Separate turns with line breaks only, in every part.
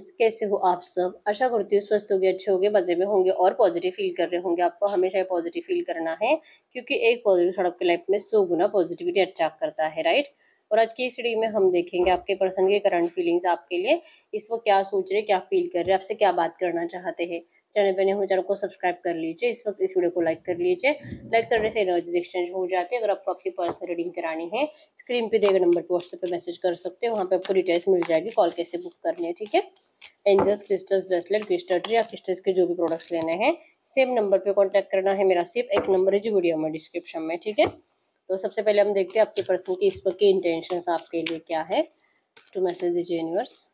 Friends, कैसे हो आप सब। आशा करती हूँ स्वस्थ होंगे, अच्छे होंगे, मजे में होंगे और पॉजिटिव फील कर रहे होंगे। आपको हमेशा पॉजिटिव फील करना है क्योंकि एक पॉजिटिव थॉट आपकी लाइफ में 100 गुना पॉजिटिविटी अट्रैक्ट करता है, राइट। और आज की इस वीडियो में हम देखेंगे आपके पर्सन के करंट फीलिंग्स आपके लिए, इस वक्त क्या सोच रहे, क्या फील कर रहे, आपसे क्या बात करना चाहते हैं। चैनल पे नए हो चैनल को सब्सक्राइब कर लीजिए। इस वक्त इस वीडियो को लाइक कर लीजिए। लाइक करने से एनर्जीज एक्सचेंज हो जाती है। अगर आपको आपकी पर्सनल रीडिंग करानी है, स्क्रीन पे दिए गए नंबर पे व्हाट्सएप पे मैसेज कर सकते हैं। वहाँ पे आपको डिटेल्स मिल जाएगी, कॉल कैसे बुक करनी है, ठीक है। Angels, crystals, bracelet, crystal tree या क्रिस्टल्स के जो भी प्रोडक्ट्स लेने हैं, सेम नंबर पे कांटेक्ट करना है। मेरा सिर्फ एक नंबर है जो वीडियो में डिस्क्रिप्शन में, ठीक है। तो सबसे पहले हम देखते हैं आपके पर्सन की इस वक्त की इंटेंशंस आपके लिए क्या है। टू मैसेज दीजिए यूनिवर्स,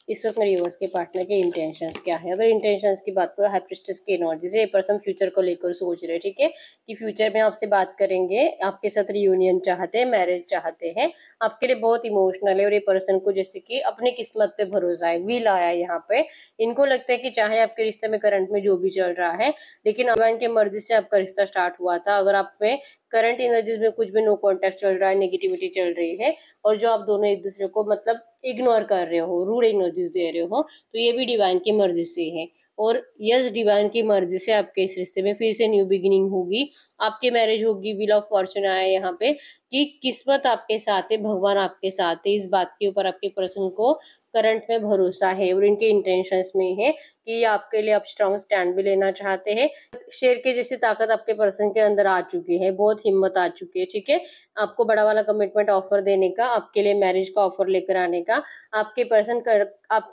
इस वक्त मेरे यूनिवर्स के पार्टनर के इंटेंशंस क्या है। अगर इंटेंशंस की बात करो, हाई प्रीस्टेस की एनर्जी से ये पर्सन फ्यूचर को लेकर सोच रहे हैं, ठीक है, कि फ्यूचर में आपसे बात करेंगे, आपके साथ रियूनियन चाहते हैं, मैरिज चाहते हैं, आपके लिए बहुत इमोशनल है। और ये पर्सन को जैसे कि अपनी किस्मत पे भरोसा है, विल आया है यहाँ पे। इनको लगता है कि चाहे आपके रिश्ते में करंट में जो भी चल रहा है, लेकिन भगवान की मर्जी से आपका रिश्ता स्टार्ट हुआ था। अगर आप में करंट एनर्जीज में कुछ भी नो कॉन्टेक्ट चल रहा है, नेगेटिविटी चल रही है, और जो आप दोनों एक दूसरे को मतलब इग्नोर कर रहे हो, रूड एनर्जीज दे रहे हो, तो ये भी डिवाइन की मर्जी से है। और यस, डिवाइन की मर्जी से आपके इस रिश्ते में फिर से न्यू बिगिनिंग होगी, आपकी मैरिज होगी। व्हील ऑफ फॉर्चून आया है यहाँ पे कि किस्मत आपके साथ है, भगवान आपके साथ है। इस बात के ऊपर आपके पर्सन को करंट में भरोसा है और इनके इंटेंशंस में है कि ये आपके लिए आप स्ट्रॉन्ग स्टैंड भी लेना चाहते हैं। शेर के जैसी ताकत आपके पर्सन के अंदर आ चुकी है, बहुत हिम्मत आ चुकी है, ठीक है। आपको बड़ा वाला कमिटमेंट ऑफर देने का, आपके लिए मैरिज का ऑफर लेकर आने का आपके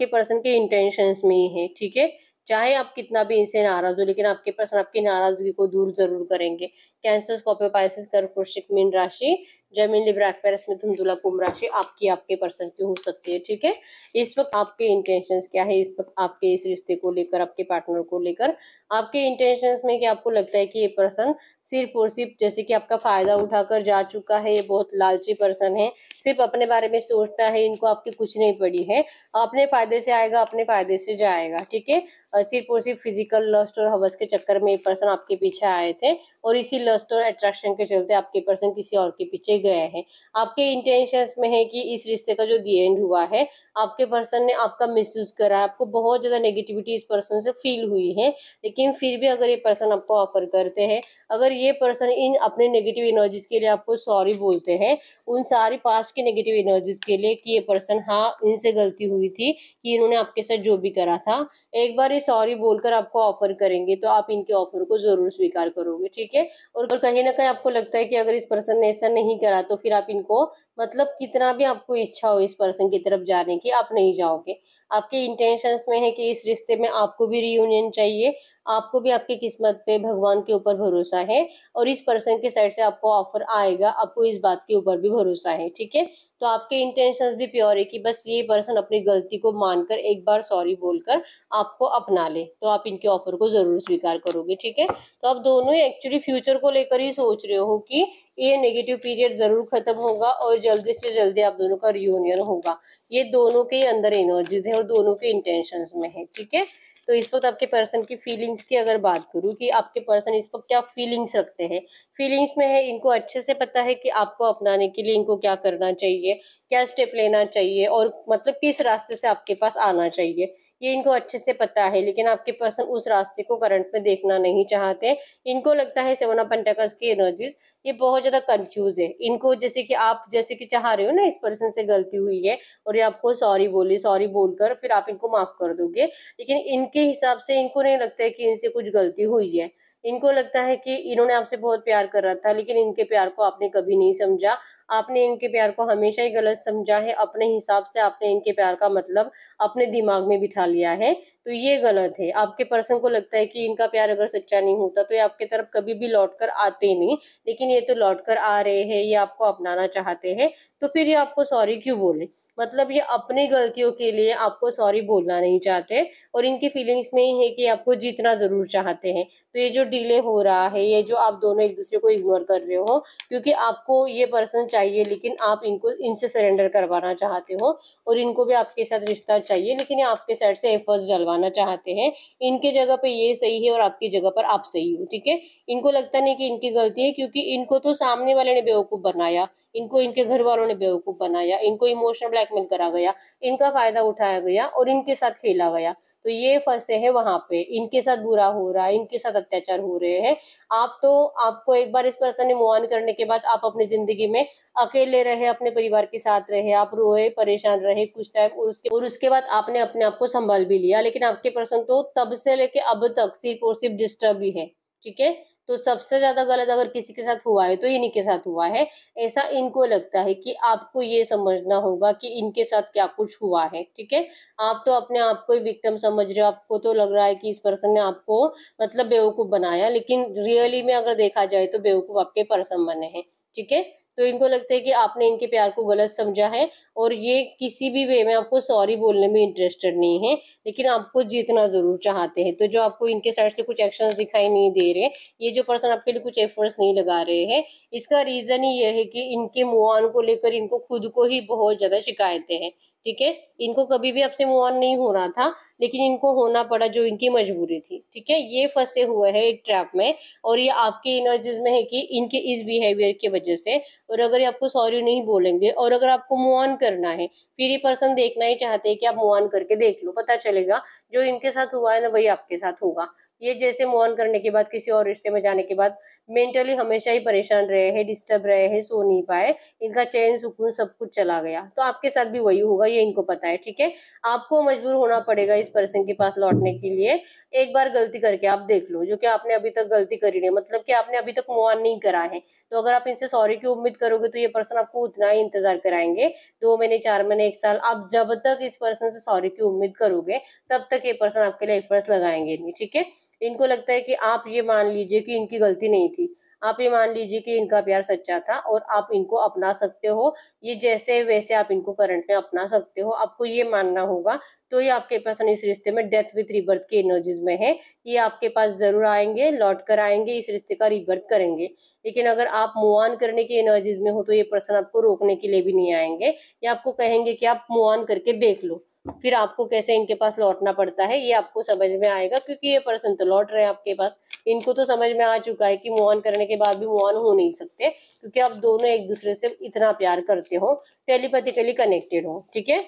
पर्सन के इंटेंशंस में ही है, ठीक है। चाहे आप कितना भी इनसे नाराज हो, लेकिन आपके पर्सन आपकी नाराजगी को दूर जरूर करेंगे। कैंसर, स्कॉर्पियो, पाइसेस, कर्क, वृश्चिक, मीन राशि, जेमिनी, लिब्रा, एक्वेरियस, मिथुन, तुला, कुंभ राशि आपके पर्सन की हो सकती है, ठीक है। इस वक्त आपके इंटेंशंस क्या है, इस वक्त आपके इस रिश्ते को लेकर, आपके पार्टनर को लेकर आपके इंटेंशंस में कि आपको लगता है कि ये पर्सन सिर्फ और सिर्फ जैसे कि आपका फायदा उठाकर जा चुका है। ये बहुत लालची पर्सन है, सिर्फ अपने बारे में सोचता है, इनको आपकी कुछ नहीं पड़ी है। अपने फायदे से आएगा, अपने फायदे से जाएगा, ठीक है। सिर्फ और सिर्फ फिजिकल लस्ट और हवस के चक्कर में ये पर्सन आपके पीछे आए थे, और इसी लस्ट और अट्रैक्शन के चलते आपके पर्सन किसी और के पीछे गए हैं। आपके इंटेंशंस में है कि इस रिश्ते का जो दी एंड हुआ है, आपके पर्सन ने आपका मिसयूज करा, आपको बहुत ज्यादा नेगेटिविटी इस पर्सन से फील हुई है। लेकिन फिर भी अगर ये पर्सन आपको ऑफर करते हैं, अगर ये पर्सन इन अपने नेगेटिव एनर्जीज के लिए आपको सॉरी बोलते हैं, उन सारी पास्ट की नेगेटिव एनर्जीज के लिए कि ये पर्सन हाँ इनसे गलती हुई थी कि इन्होंने आपके साथ जो भी करा था, एक बार ये सॉरी बोलकर आपको ऑफर करेंगे, तो आप इनके ऑफर को जरूर स्वीकार करोगे, ठीक है। और कहीं ना कहीं आपको लगता है कि अगर इस पर्सन ने ऐसा नहीं करा तो फिर आप इनको मतलब कितना भी आपको इच्छा हो इस पर्सन की तरफ जाने की, आप नहीं जाओगे। आपके इंटेंशंस में है कि इस रिश्ते में आपको भी रियूनियन चाहिए, आपको भी आपकी किस्मत पे भगवान के ऊपर भरोसा है, और इस पर्सन के साइड से आपको ऑफर आएगा, आपको इस बात के ऊपर भी भरोसा है, ठीक है। तो आपके इंटेंशंस भी प्योर है कि बस ये पर्सन अपनी गलती को मानकर एक बार सॉरी बोलकर आपको अपना ले, तो आप इनके ऑफर को जरूर स्वीकार करोगे, ठीक है। तो आप दोनों ही एक्चुअली फ्यूचर को लेकर ही सोच रहे हो कि ये नेगेटिव पीरियड जरूर खत्म होगा और जल्दी से जल्दी आप दोनों का रियूनियन होगा। ये दोनों के अंदर एनर्जीज है और दोनों के इंटेंशंस में है, ठीक है। तो इस वक्त आपके पर्सन की फीलिंग्स की अगर बात करूं कि आपके पर्सन इस वक्त क्या फीलिंग्स रखते हैं, फीलिंग्स में है इनको अच्छे से पता है कि आपको अपनाने के लिए इनको क्या करना चाहिए, क्या स्टेप लेना चाहिए, और मतलब किस रास्ते से आपके पास आना चाहिए, ये इनको अच्छे से पता है। लेकिन आपके पर्सन उस रास्ते को करंट में देखना नहीं चाहते। इनको लगता है 7 ऑफ पेंटाकल्स की एनर्जीज ये बहुत ज्यादा कंफ्यूज है। इनको जैसे कि आप जैसे कि चाह रहे हो ना इस पर्सन से गलती हुई है और ये आपको सॉरी बोली, सॉरी बोलकर फिर आप इनको माफ कर दोगे, लेकिन इनके हिसाब से इनको नहीं लगता है कि इनसे कुछ गलती हुई है। इनको लगता है कि इन्होंने आपसे बहुत प्यार कर रहा था, लेकिन इनके प्यार को आपने कभी नहीं समझा। आपने इनके प्यार को हमेशा ही गलत समझा है, अपने हिसाब से आपने इनके प्यार का मतलब अपने दिमाग में बिठा लिया है, तो ये गलत है। आपके पर्सन को लगता है कि इनका प्यार अगर सच्चा नहीं होता तो ये आपके तरफ कभी भी लौट कर आते नहीं, लेकिन ये तो लौट कर आ रहे हैं, ये आपको अपनाना चाहते हैं, तो फिर ये आपको सॉरी क्यों बोले। मतलब ये अपनी गलतियों के लिए आपको सॉरी बोलना नहीं चाहते, और इनकी फीलिंग्स में ही है कि आपको जीतना जरूर चाहते हैं। तो ये जो डिले हो रहा है, ये जो आप दोनों एक दूसरे को इग्नोर कर रहे हो, क्योंकि आपको ये पर्सन चाहिए लेकिन आप इनसे सरेंडर करवाना चाहते हो, और इनको भी आपके साथ रिश्ता चाहिए लेकिन ये आपके साइड से एफर्ट्स डलवाना चाहते हैं। इनके जगह पे ये सही है और आपकी जगह पर आप सही हो, ठीक है। इनको लगता नहीं कि इनकी गलती है, क्योंकि इनको तो सामने वाले ने बेवकूफ बनाया, इनको इनके घर वालों ने बेवकूफ बनाया, इनको इमोशनल ब्लैकमेल करा गया, इनका फायदा उठाया गया और इनके साथ खेला गया, तो ये फंसे हैं वहां पे, इनके साथ बुरा हो रहा है, इनके साथ अत्याचार हो रहे हैं। आपको एक बार इस पर्सन ने मूव ऑन करने के बाद आप अपनी जिंदगी में अकेले रहे, अपने परिवार के साथ रहे, आप रोए परेशान रहे कुछ टाइम, और उसके बाद आपने अपने आप को संभाल भी लिया, लेकिन आपके पर्सन तो तब से लेके अब तक सिर्फ और सिर्फ डिस्टर्ब ही है, ठीक है। तो सबसे ज्यादा गलत अगर किसी के साथ हुआ है तो इन्हीं के साथ हुआ है, ऐसा इनको लगता है। कि आपको ये समझना होगा कि इनके साथ क्या कुछ हुआ है, ठीक है। आप तो अपने आप को ही विक्टिम समझ रहे हो, आपको तो लग रहा है कि इस पर्सन ने आपको मतलब बेवकूफ बनाया, लेकिन रियली में अगर देखा जाए तो बेवकूफ आपके पर्सन बने हैं, ठीक है। तो इनको लगता है कि आपने इनके प्यार को गलत समझा है, और ये किसी भी वे में आपको सॉरी बोलने में इंटरेस्टेड नहीं है, लेकिन आपको जीतना जरूर चाहते हैं। तो जो आपको इनके साइड से कुछ एक्शंस दिखाई नहीं दे रहे, ये जो पर्सन आपके लिए कुछ एफर्ट्स नहीं लगा रहे हैं, इसका रीजन ही यह है कि इनके मूव ऑन को लेकर इनको खुद को ही बहुत ज्यादा शिकायतें हैं, ठीक है। इनको कभी भी आपसे मूव ऑन नहीं होना था, लेकिन इनको होना पड़ा, जो इनकी मजबूरी थी, ठीक है। ये फंसे हुए हैं एक ट्रैप में, और ये आपके एनर्जीज में है कि इनके इस बिहेवियर की वजह से, और अगर ये आपको सॉरी नहीं बोलेंगे और अगर आपको मूव ऑन करना है, फिर ये पर्सन देखना ही चाहते हैं कि आप मूव ऑन करके देख लो, पता चलेगा जो इनके साथ हुआ है ना वही आपके साथ होगा। ये जैसे मूव ऑन करने के बाद किसी और रिश्ते में जाने के बाद मेंटली हमेशा ही परेशान रहे हैं, डिस्टर्ब रहे हैं, सो नहीं पाए, इनका चैन सुकून सब कुछ चला गया, तो आपके साथ भी वही होगा, ये इनको पता है, ठीक है। आपको मजबूर होना पड़ेगा इस पर्सन के पास लौटने के लिए। एक बार गलती करके आप देख लो, जो कि आपने अभी तक गलती करी नहीं, मतलब कि आपने अभी तक मूव ऑन नहीं करा है, तो अगर आप इनसे सॉरी की उम्मीद करोगे तो ये पर्सन आपको उतना ही इंतजार कराएंगे, 2 महीने 4 महीने 1 साल। आप जब तक इस पर्सन से सॉरी की उम्मीद करोगे तब तक ये पर्सन आपके लिए एफर्ट्स लगाएंगे नहीं, ठीक है। इनको लगता है कि आप ये मान लीजिए कि इनकी गलती नहीं थी, आप ये मान लीजिए कि इनका प्यार सच्चा था और आप इनको अपना सकते हो, ये जैसे वैसे आप इनको करंट में अपना सकते हो, आपको ये मानना होगा। तो ये आपके पास इस रिश्ते में डेथ विथ रिबर्थ की एनर्जीज में है, ये आपके पास जरूर आएंगे, लौट कर आएंगे, इस रिश्ते का रिबर्थ करेंगे। लेकिन अगर आप मूव ऑन करने की एनर्जीज में हो तो ये पर्सन आपको रोकने के लिए भी नहीं आएंगे, या आपको कहेंगे कि आप मूव ऑन करके देख लो, फिर आपको कैसे इनके पास लौटना पड़ता है ये आपको समझ में आएगा, क्योंकि ये पर्सन तो लौट रहे हैं आपके पास। इनको तो समझ में आ चुका है कि मूव ऑन करने के बाद भी मूव ऑन हो नहीं सकते, क्योंकि आप दोनों एक दूसरे से इतना प्यार करते हो, टेलीपैथिकली कनेक्टेड हो, ठीक है।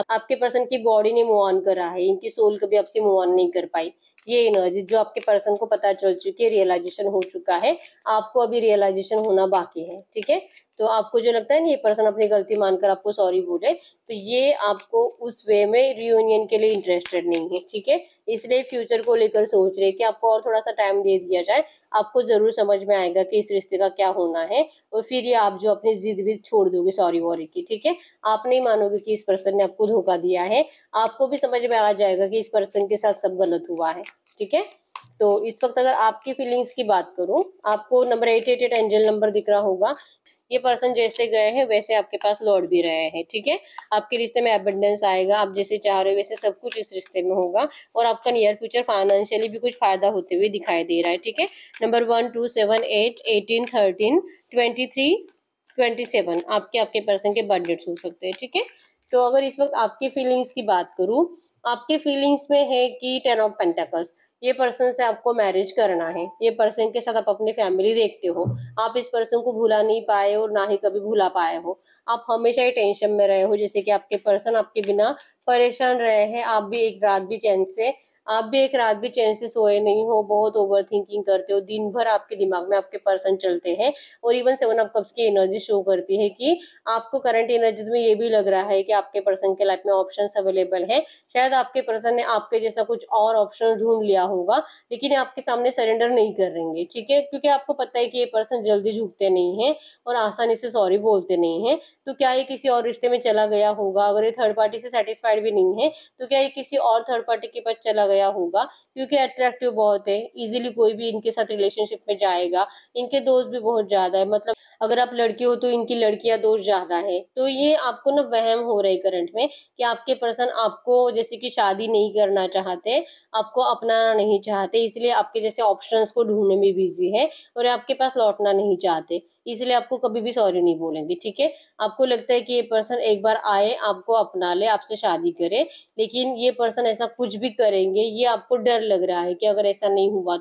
आपके पर्सन की बॉडी ने मूव ऑन करा है, इनकी सोल कभी आपसे मूव ऑन नहीं कर पाई। ये एनर्जी जो आपके पर्सन को पता चल चुकी है, रियलाइजेशन हो चुका है, आपको अभी रियलाइजेशन होना बाकी है, ठीक है। तो आपको जो लगता है ना ये पर्सन अपनी गलती मानकर आपको सॉरी बोले, तो ये आपको उस वे में रियूनियन के लिए इंटरेस्टेड नहीं है, ठीक है। इसलिए फ्यूचर को लेकर सोच रहे कि आपको और थोड़ा सा टाइम दे दिया जाए, आपको जरूर समझ में आएगा कि इस रिश्ते का क्या होना है, और फिर ये आप जो अपनी जिद भी छोड़ दोगे सॉरी वॉरी की, ठीक है। आप नहीं मानोगे कि इस पर्सन ने आपको धोखा दिया है, आपको भी समझ में आ जाएगा कि इस पर्सन के साथ सब गलत हुआ है, ठीक है। तो इस वक्त अगर आपकी फीलिंग्स की बात करूं, आपको नंबर 888 एंजल नंबर दिख रहा होगा, ये पर्सन जैसे गए हैं वैसे आपके पास लौट भी रहे हैं, ठीक है। आपके रिश्ते में एबंडेंस आएगा, आप जैसे चाह रहे हो वैसे सब कुछ इस रिश्ते में होगा, और आपका नियर फ्यूचर फाइनेंशियली भी कुछ फायदा होते हुए दिखाई दे रहा है, ठीक है। नंबर 1 2 7 8 18 13 23 27 आपके पर्सन के बर्थ डेट्स हो सकते हैं, ठीक है। तो अगर इस वक्त आपकी फीलिंग्स की बात करूं, आपके फीलिंग्स में है कि 10 ऑफ पेंटिकल्स, ये पर्सन से आपको मैरिज करना है, ये पर्सन के साथ आप अपनी फैमिली देखते हो, आप इस पर्सन को भुला नहीं पाए और ना ही कभी भुला पाए हो, आप हमेशा ही टेंशन में रहे हो, जैसे कि आपके पर्सन आपके बिना परेशान रहे हैं, आप भी एक रात भी चैन से सोए नहीं हो, बहुत ओवर थिंकिंग करते हो, दिन भर आपके दिमाग में आपके पर्सन चलते हैं, और इवन 7 ऑफ कप्स की एनर्जी शो करती है कि आपको करंट एनर्जीज में ये भी लग रहा है कि आपके पर्सन के लाइफ में ऑप्शंस अवेलेबल है, शायद आपके पर्सन ने आपके जैसा कुछ और ऑप्शन ढूंढ लिया होगा, लेकिन आपके सामने सरेंडर नहीं करेंगे, ठीक है, क्योंकि आपको पता है कि ये पर्सन जल्दी झुकते नहीं है और आसानी से सॉरी बोलते नहीं है। तो क्या ये किसी और रिश्ते में चला गया होगा, अगर ये थर्ड पार्टी से सेटिस्फाइड भी नहीं है तो क्या ये किसी और थर्ड पार्टी के पास चला गया गया होगा, क्योंकि अट्रैक्टिव बहुत है, इजीली कोई भी इनके साथ रिलेशनशिप में जाएगा। इनके दोस्त भी बहुत ज्यादा है, मतलब अगर आप लड़के हो तो इनकी लड़कियां दोस्त ज्यादा है। तो ये आपको ना वहम हो रहा है करंट में कि आपके पर्सन आपको जैसे कि शादी नहीं करना चाहते, आपको अपनाना नहीं चाहते, इसलिए आपके जैसे ऑप्शंस को ढूंढने में बिजी है और आपके पास लौटना नहीं चाहते, इसलिए आपको कभी भी सॉरी नहीं बोलेंगे। ठीक है, आपको लगता है कि ये पर्सन एक बार आए, आपको अपना ले, आपसे शादी करे, लेकिन ये पर्सन ऐसा कुछ भी करेंगे, ये आपको डर लग रहा है कि अगर ऐसा नहीं हुआ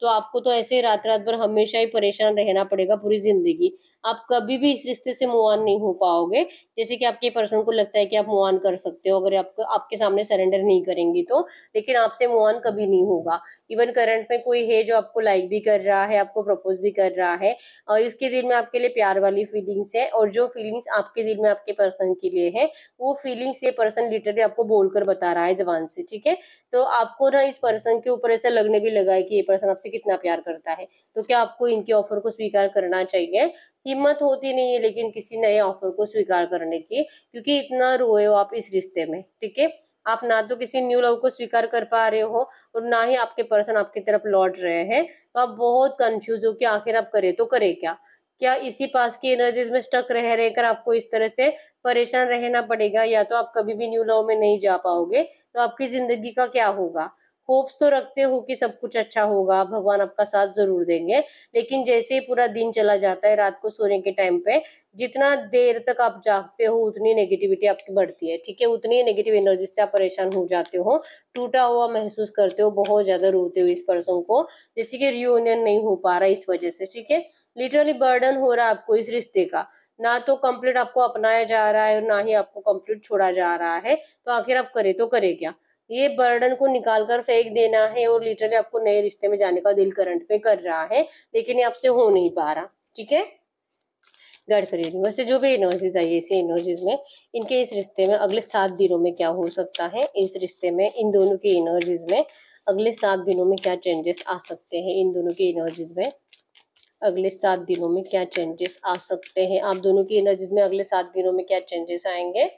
तो आपको तो ऐसे रात रात भर हमेशा ही परेशान रहना पड़ेगा पूरी जिंदगी। आप कभी भी इस रिश्ते से मूव ऑन नहीं हो पाओगे। जैसे कि आपके पर्सन को लगता है कि आप मूव ऑन कर सकते हो अगर आपको आपके सामने सरेंडर नहीं करेंगे तो, लेकिन आपसे मूव ऑन कभी नहीं होगा। इवन करंट में कोई है जो आपको लाइक भी कर रहा है, आपको प्रपोज भी कर रहा है, और इसके दिल में आपके लिए प्यार वाली फीलिंग्स है, और जो फीलिंग्स आपके दिल में आपके पर्सन के लिए है, वो फीलिंग्स ये पर्सन लिटरली आपको बोलकर बता रहा है जबान से। ठीक है, तो आपको ना इस पर्सन के ऊपर ऐसा लगने भी लगा है कि ये पर्सन आपसे कितना प्यार करता है। तो क्या आपको इनके ऑफर को स्वीकार करना चाहिए? हिम्मत होती नहीं है लेकिन किसी नए ऑफर को स्वीकार करने की, क्योंकि इतना रोए हो आप इस रिश्ते में। ठीक है, आप ना तो किसी न्यू लव को स्वीकार कर पा रहे हो और ना ही आपके पर्सन आपकी तरफ लौट रहे हैं, तो आप बहुत कंफ्यूज हो कि आखिर आप करे तो करे क्या। क्या इसी पास की एनर्जीज में स्टक रह रहकर आपको इस तरह से परेशान रहना पड़ेगा, या तो आप कभी भी न्यू लव में नहीं जा पाओगे, तो आपकी जिंदगी का क्या होगा। होप्स तो रखते हो कि सब कुछ अच्छा होगा, भगवान आपका साथ जरूर देंगे, लेकिन जैसे ही पूरा दिन चला जाता है, रात को सोने के टाइम पे जितना देर तक आप जागते हो उतनी नेगेटिविटी आपकी बढ़ती है। ठीक है, उतनी नेगेटिव एनर्जी से आप परेशान हो जाते हो, टूटा हुआ महसूस करते हो, बहुत ज्यादा रोते हो इस पर्सन को, जैसे कि रियूनियन नहीं हो पा रहा इस वजह से। ठीक है, लिटरली बर्डन हो रहा है आपको इस रिश्ते का, ना तो कंप्लीट आपको अपनाया जा रहा है और ना ही आपको कंप्लीट छोड़ा जा रहा है, तो आखिर आप करे तो करे क्या। ये बर्डन को निकाल कर फेंक देना है और लिटरली आपको नए रिश्ते में जाने का दिल करंट पे कर रहा है, लेकिन ये आपसे हो नहीं पा रहा। ठीक है, गाइड करिए वैसे जो भी एनर्जीज आई इसी एनर्जीज में इनके इस रिश्ते में अगले 7 दिनों में क्या हो सकता है, इस रिश्ते में इन दोनों की एनर्जीज में अगले 7 दिनों में क्या चेंजेस आ सकते हैं, इन दोनों की एनर्जीज में अगले 7 दिनों में क्या चेंजेस आ सकते हैं, आप दोनों की एनर्जीज में अगले 7 दिनों में क्या चेंजेस आएंगे।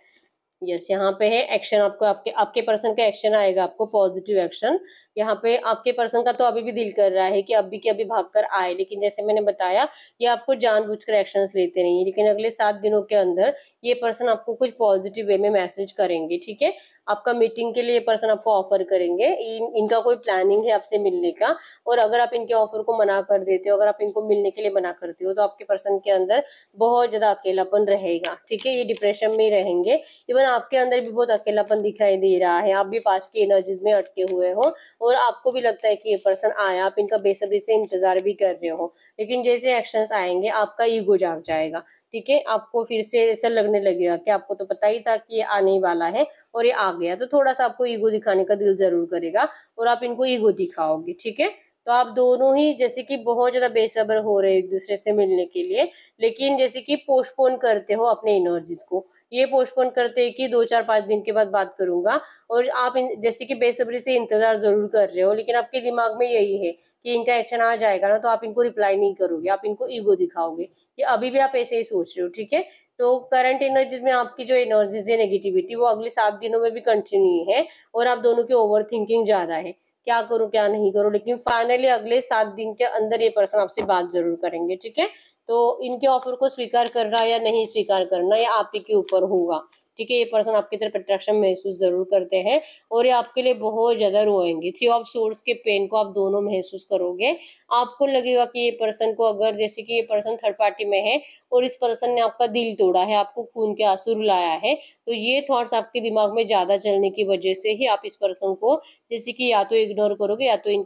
यस, यहाँ पे है एक्शन, आपको आपके आपके पर्सन का एक्शन आएगा, आपको पॉजिटिव एक्शन। यहाँ पे आपके पर्सन का तो अभी भी दिल कर रहा है कि अभी के अभी भागकर आए, लेकिन जैसे मैंने बताया ये आपको जानबूझकर एक्शंस लेते नहीं है, लेकिन अगले 7 दिनों के अंदर ये पर्सन आपको कुछ पॉजिटिव वे में मैसेज करेंगे। ठीक है, आपका मीटिंग के लिए ये पर्सन आपको ऑफर करेंगे, इनका कोई प्लानिंग है आपसे मिलने का, और अगर आप इनके ऑफर को मना कर देते हो, अगर आप इनको मिलने के लिए मना करते हो, तो आपके पर्सन के अंदर बहुत ज्यादा अकेलापन रहेगा। ठीक है, ये डिप्रेशन में रहेंगे, इवन आपके अंदर भी बहुत अकेलापन दिखाई दे रहा है, आप भी पास की एनर्जीज में अटके हुए हो और आपको भी लगता है कि ये पर्सन आया, आप इनका बेसब्री से इंतजार भी कर रहे हो, लेकिन जैसे एक्शंस आएंगे आपका ईगो जाग जाएगा। ठीक है, आपको फिर से ऐसा लगने लगेगा कि आपको तो पता ही था कि ये आने ही वाला है और ये आ गया, तो थोड़ा सा आपको ईगो दिखाने का दिल जरूर करेगा और आप इनको ईगो दिखाओगे। ठीक है, तो आप दोनों ही जैसे कि बहुत ज्यादा बेसब्र हो रहे हो एक दूसरे से मिलने के लिए, लेकिन जैसे कि पोस्टपोन करते हो अपने एनर्जीज को, ये पोस्टपोन करते हैं कि 2 4 5 दिन के बाद बात करूंगा, और आप जैसे कि बेसब्री से इंतजार जरूर कर रहे हो, लेकिन आपके दिमाग में यही है कि इनका एक्शन आ जाएगा ना तो आप इनको रिप्लाई नहीं करोगे, आप इनको ईगो दिखाओगे, कि अभी भी आप ऐसे ही सोच रहे हो। ठीक है, तो करंट एनर्जीज में आपकी जो एनर्जीज है नेगेटिविटी वो अगले 7 दिनों में भी कंटिन्यू है, और आप दोनों की ओवर थिंकिंग ज्यादा है, क्या करूं क्या नहीं करूं, लेकिन फाइनली अगले 7 दिन के अंदर ये पर्सन आपसे बात जरूर करेंगे। ठीक है, तो इनके ऑफर को स्वीकार करना या नहीं स्वीकार करना ये आप ही के ऊपर होगा। ठीक है, ये पर्सन आपकी तरफ अट्रैक्शन महसूस जरूर करते हैं और ये आपके लिए बहुत ज्यादा रोएंगे। 3 ऑफ सोर्ड्स के पेन को आप दोनों महसूस करोगे, आपको लगेगा कि ये पर्सन को, अगर जैसे कि ये पर्सन थर्ड पार्टी में है और इस पर्सन ने आपका दिल तोड़ा है, आपको खून के आंसू रुलाया है, तो ये थॉट्स आपके दिमाग में ज्यादा चलने की वजह से ही आप इस पर्सन को जैसे कि या तो इग्नोर करोगे या तो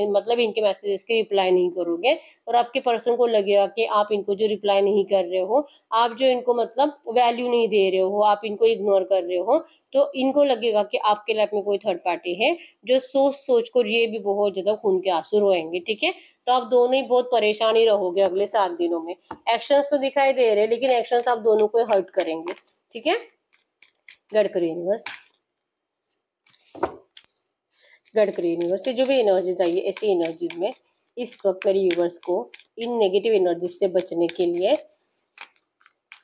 मतलब इनके मैसेजेस की रिप्लाई नहीं करोगे, और आपके पर्सन को लगेगा कि आप इनको जो रिप्लाई नहीं कर रहे हो, आप जो इनको मतलब वैल्यू नहीं दे रहे हो, आप इनको इग्नोर कर रहे हो, तो इनको लगेगा कि आपके लाइफ में कोई थर्ड पार्टी है, जो सोच सोच कर ये भी बहुत ज्यादा खून के आंसू रोएंगे। ठीक है, तो आप दोनों ही बहुत परेशान ही रहोगे अगले 7 दिनों में। एक्शंस तो दिखाई दे रहे हैं लेकिन एक्शंस आप दोनों को हर्ट करेंगे। ठीक है, गडकरी यूनिवर्स, गडकरी यूनिवर्स से जो भी एनर्जीज आई है ऐसी एनर्जीज में इस वक्त मेरे यूनिवर्स को इन नेगेटिव एनर्जीज से बचने के लिए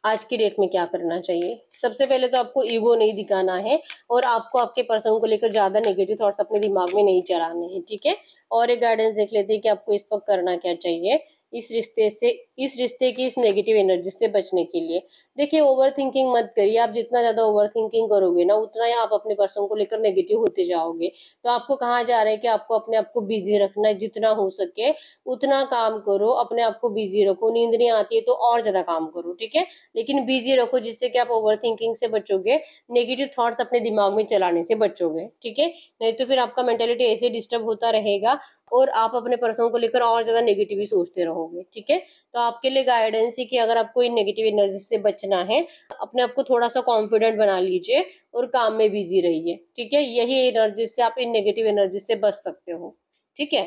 आज की डेट में क्या करना चाहिए। सबसे पहले तो आपको ईगो नहीं दिखाना है और आपको आपके पर्सन को लेकर ज्यादा नेगेटिव थॉट्स अपने दिमाग में नहीं चलाने हैं, ठीक है। और एक गाइडेंस देख लेते हैं कि आपको इस वक्त करना क्या चाहिए इस रिश्ते की इस नेगेटिव एनर्जी से बचने के लिए। देखिए, ओवर थिंकिंग मत करिए। आप जितना ज्यादा ओवर थिंकिंग करोगे ना, उतना ही आप अपने पर्सन को लेकर नेगेटिव होते जाओगे। तो आपको कहा जा रहा है कि आपको अपने आप को बिजी रखना है, जितना हो सके उतना काम करो, अपने आप को बिजी रखो। नींद नहीं आती है तो और ज्यादा काम करो, ठीक है, लेकिन बिजी रखो, जिससे कि आप ओवर थिंकिंग से बचोगे, नेगेटिव थॉट्स अपने दिमाग में चलाने से बचोगे, ठीक है। नहीं तो फिर आपका मेंटेलिटी ऐसे डिस्टर्ब होता रहेगा और आप अपने पर्सन को लेकर और ज्यादा नेगेटिव ही सोचते रहोगे, ठीक है। तो आपके लिए गाइडेंस है कि अगर आपको इन नेगेटिव एनर्जी से बचना है, अपने आप को थोड़ा सा कॉन्फिडेंट बना लीजिए और काम में बिजी रहिए, ठीक है। यही एनर्जी से आप इन नेगेटिव एनर्जी से बच सकते हो, ठीक है।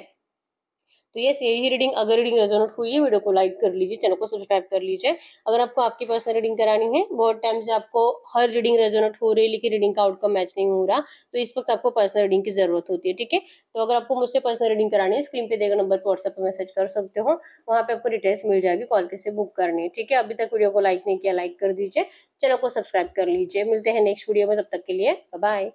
तो यस, यही रीडिंग, अगर रीडिंग रेजोनेट हुई है, वीडियो को लाइक कर लीजिए, चैनल को सब्सक्राइब कर लीजिए। अगर आपको आपकी पर्सनल रीडिंग करानी है, बहुत टाइम से आपको हर रीडिंग रेजोनेट हो रही है लेकिन रीडिंग का आउटकम मैच नहीं हो रहा, तो इस वक्त आपको पर्सनल रीडिंग की जरूरत होती है, ठीक है। तो अगर आपको मुझसे पर्सनल रीडिंग करानी है, स्क्रीन पे देगा नंबर पर व्हाट्सएप पर मैसेज कर सकते हो, वहाँ पे आपको डिटेल्स मिल जाएगी, कॉल कैसे बुक करनी है, ठीक है। अभी तक वीडियो को लाइक नहीं किया, लाइक कर दीजिए, चैनल को सब्सक्राइब कर लीजिए। मिलते हैं नेक्स्ट वीडियो में, तब तक के लिए बाय बाय।